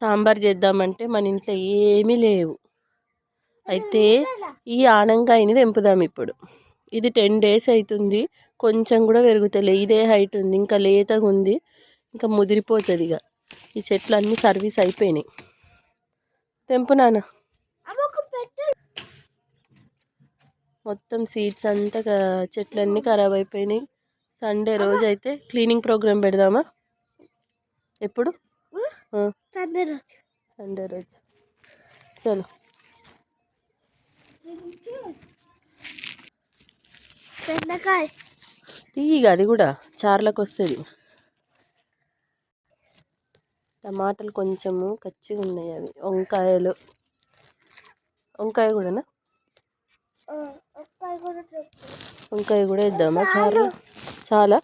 సాంబార్ చేద్దామంటే మన ఇంట్లో ఏమీ లేవు. అయితే ఈ ఆనంకాయని తెంపుదాం ఇప్పుడు. ఇది 10 days అవుతుంది, కొంచెం కూడా పెరుగుతలే. ఇదే హైట్ ఉంది, ఇంకా లేతగా ఉంది, ఇంకా ముదిరిపోతుంది. ఇక ఈ చెట్లు అన్నీ సర్వీస్ అయిపోయినాయి. తెంపు నాన్న. మొత్తం సీడ్స్ అంతా చెట్లన్నీ ఖరాబ్ అయిపోయినాయి. సండే రోజు అయితే క్లీనింగ్ ప్రోగ్రామ్ పెడదామా? ఎప్పుడు? సండే రోజు. చలో. తీయగా అది కూడా చార్లకు వస్తుంది. టమాటాలు కొంచెము కచ్చిగా ఉన్నాయి. అవి వంకాయ కూడానా? వంకాయ కూడా వేద్దామా చారులో? చాలా